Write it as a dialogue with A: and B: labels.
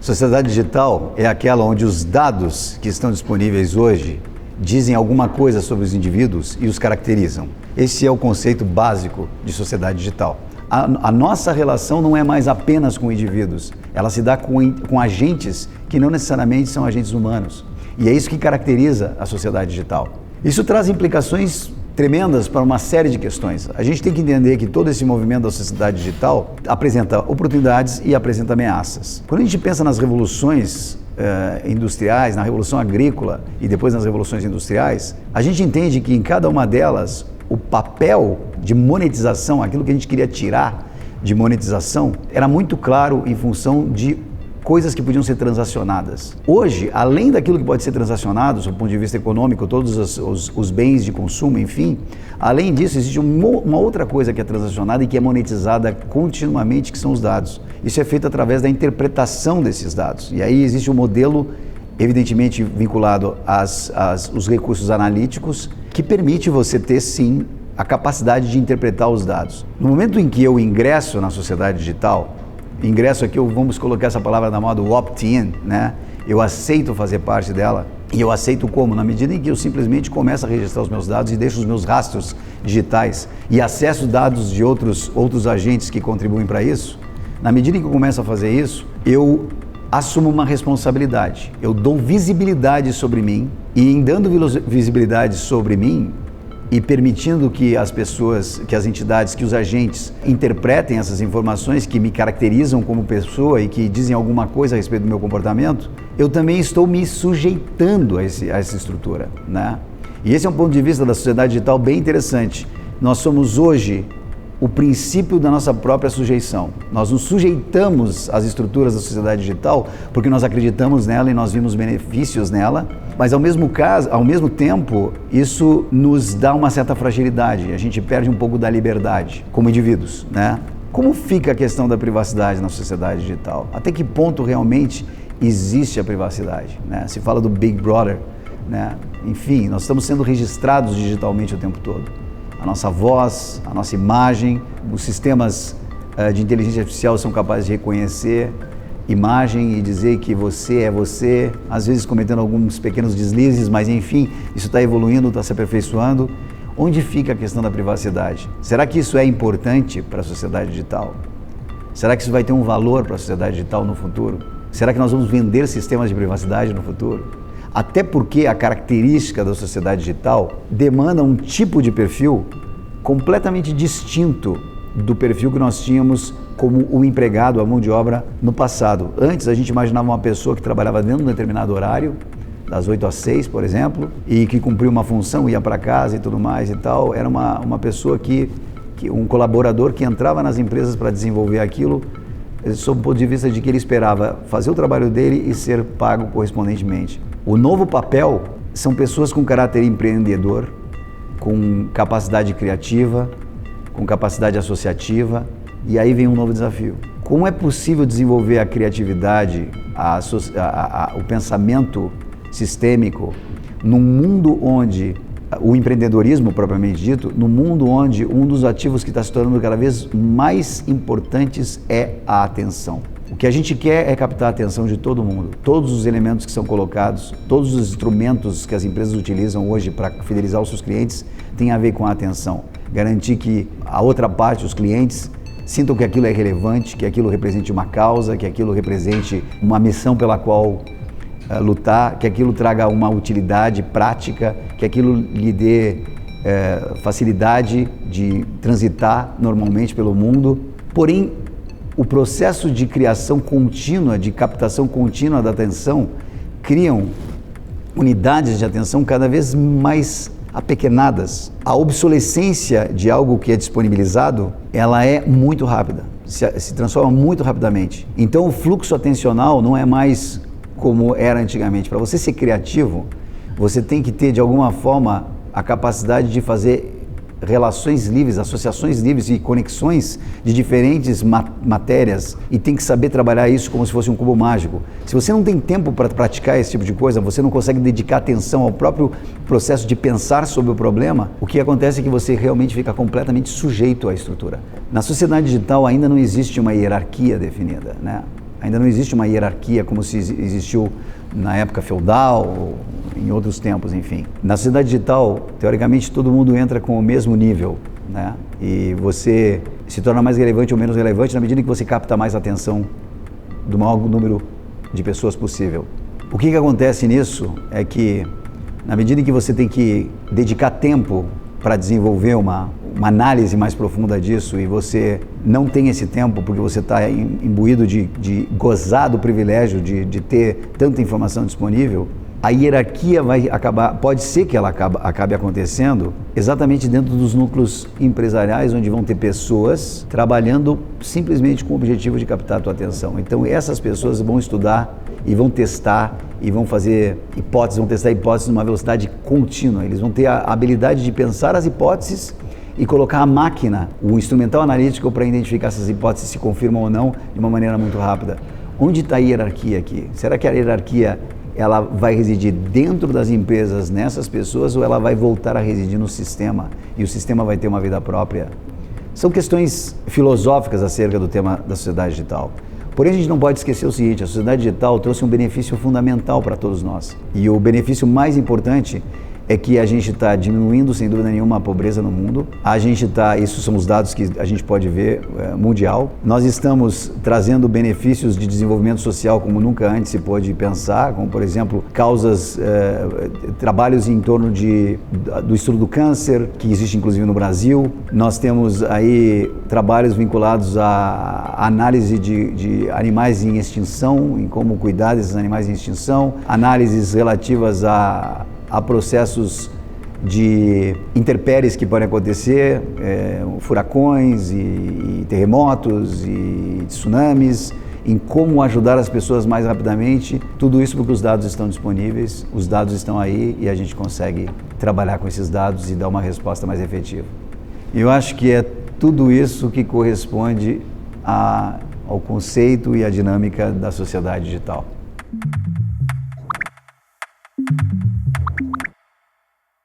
A: Sociedade digital é aquela onde os dados que estão disponíveis hoje dizem alguma coisa sobre os indivíduos e os caracterizam. Esse é o conceito básico de sociedade digital. A nossa relação não é mais apenas com indivíduos, ela se dá com agentes que não necessariamente são agentes humanos. E é isso que caracteriza a sociedade digital. Isso traz implicações tremendas para uma série de questões. A gente tem que entender que todo esse movimento da sociedade digital apresenta oportunidades e apresenta ameaças. Quando a gente pensa nas revoluções industriais, na revolução agrícola e depois nas revoluções industriais, a gente entende que em cada uma delas o papel de monetização, aquilo que a gente queria tirar de monetização, era muito claro em função de coisas que podiam ser transacionadas. Hoje, além daquilo que pode ser transacionado, do ponto de vista econômico, todos os bens de consumo, enfim, além disso, existe uma outra coisa que é transacionada e que é monetizada continuamente, que são os dados. Isso é feito através da interpretação desses dados. E aí existe um modelo, evidentemente, vinculado aos recursos analíticos, que permite você ter, sim, a capacidade de interpretar os dados. No momento em que eu ingresso na sociedade digital, ingresso aqui, vamos colocar essa palavra na moda, o opt-in, né? Eu aceito fazer parte dela. E eu aceito como? Na medida em que eu simplesmente começo a registrar os meus dados e deixo os meus rastros digitais e acesso dados de outros agentes que contribuem para isso, na medida em que eu começo a fazer isso, eu assumo uma responsabilidade. Eu dou visibilidade sobre mim e em dando visibilidade sobre mim, e permitindo que as pessoas, que as entidades, que os agentes interpretem essas informações que me caracterizam como pessoa e que dizem alguma coisa a respeito do meu comportamento, eu também estou me sujeitando a essa estrutura, né? E esse é um ponto de vista da sociedade digital bem interessante. Nós somos hoje o princípio da nossa própria sujeição. Nós nos sujeitamos às estruturas da sociedade digital porque nós acreditamos nela e nós vimos benefícios nela, mas ao mesmo tempo, isso nos dá uma certa fragilidade, a gente perde um pouco da liberdade como indivíduos, né? Como fica a questão da privacidade na sociedade digital? Até que ponto realmente existe a privacidade, né? Se fala do Big Brother, né? Enfim, nós estamos sendo registrados digitalmente o tempo todo. A nossa voz, a nossa imagem, os sistemas de inteligência artificial são capazes de reconhecer imagem e dizer que você é você, às vezes cometendo alguns pequenos deslizes, mas enfim, isso está evoluindo, está se aperfeiçoando. Onde fica a questão da privacidade? Será que isso é importante para a sociedade digital? Será que isso vai ter um valor para a sociedade digital no futuro? Será que nós vamos vender sistemas de privacidade no futuro? Até porque a característica da sociedade digital demanda um tipo de perfil completamente distinto do perfil que nós tínhamos como o empregado, a mão de obra no passado. Antes a gente imaginava uma pessoa que trabalhava dentro de um determinado horário, das 8 às 6, por exemplo, e que cumpria uma função, ia para casa e tudo mais e tal. Era uma pessoa um colaborador que entrava nas empresas para desenvolver aquilo, sob o ponto de vista de que ele esperava fazer o trabalho dele e ser pago correspondentemente. O novo papel são pessoas com caráter empreendedor, com capacidade criativa, com capacidade associativa, e aí vem um novo desafio. Como é possível desenvolver a criatividade, o pensamento sistêmico, num mundo onde o empreendedorismo propriamente dito, num mundo onde um dos ativos que está se tornando cada vez mais importantes é a atenção. O que a gente quer é captar a atenção de todo mundo. Todos os elementos que são colocados, todos os instrumentos que as empresas utilizam hoje para fidelizar os seus clientes têm a ver com a atenção. Garantir que a outra parte, os clientes, sintam que aquilo é relevante, que aquilo represente uma causa, que aquilo represente uma missão pela qual lutar, que aquilo traga uma utilidade prática, que aquilo lhe dê facilidade de transitar normalmente pelo mundo. Porém, o processo de criação contínua, de captação contínua da atenção, criam unidades de atenção cada vez mais apequenadas. A obsolescência de algo que é disponibilizado, ela é muito rápida, se transforma muito rapidamente. Então o fluxo atencional não é mais como era antigamente. Para você ser criativo, você tem que ter de alguma forma a capacidade de fazer relações livres, associações livres e conexões de diferentes matérias, e tem que saber trabalhar isso como se fosse um cubo mágico. Se você não tem tempo para praticar esse tipo de coisa, você não consegue dedicar atenção ao próprio processo de pensar sobre o problema, o que acontece é que você realmente fica completamente sujeito à estrutura. Na sociedade digital ainda não existe uma hierarquia definida, né? Ainda não existe uma hierarquia como se existiu na época feudal ou em outros tempos, enfim. Na sociedade digital, teoricamente, todo mundo entra com o mesmo nível, né? E você se torna mais relevante ou menos relevante na medida que você capta mais atenção do maior número de pessoas possível. O que acontece nisso é que, na medida em que você tem que dedicar tempo para desenvolver uma análise mais profunda disso e você não tem esse tempo porque você está imbuído de gozar do privilégio de ter tanta informação disponível, a hierarquia vai acabar, pode ser que ela acabe acontecendo exatamente dentro dos núcleos empresariais, onde vão ter pessoas trabalhando simplesmente com o objetivo de captar a tua atenção. Então essas pessoas vão estudar e vão testar e vão fazer hipóteses, vão testar hipóteses numa velocidade contínua. Eles vão ter a habilidade de pensar as hipóteses e colocar a máquina, o instrumental analítico, para identificar se as hipóteses se confirmam ou não de uma maneira muito rápida. Onde está a hierarquia aqui? Será que a hierarquia ela vai residir dentro das empresas nessas pessoas ou ela vai voltar a residir no sistema e o sistema vai ter uma vida própria? São questões filosóficas acerca do tema da sociedade digital. Porém, a gente não pode esquecer o seguinte: a sociedade digital trouxe um benefício fundamental para todos nós. E o benefício mais importante é que a gente está diminuindo, sem dúvida nenhuma, a pobreza no mundo. A gente está, isso são os dados que a gente pode ver, mundial. Nós estamos trazendo benefícios de desenvolvimento social como nunca antes se pôde pensar, como, por exemplo, causas, trabalhos em torno do estudo do câncer, que existe inclusive no Brasil. Nós temos aí trabalhos vinculados à análise de animais em extinção, em como cuidar desses animais em extinção, análises relativas a processos de intempéries que podem acontecer, furacões e terremotos e tsunamis, em como ajudar as pessoas mais rapidamente, tudo isso porque os dados estão disponíveis, os dados estão aí e a gente consegue trabalhar com esses dados e dar uma resposta mais efetiva. E eu acho que é tudo isso que corresponde ao conceito e à dinâmica da sociedade digital.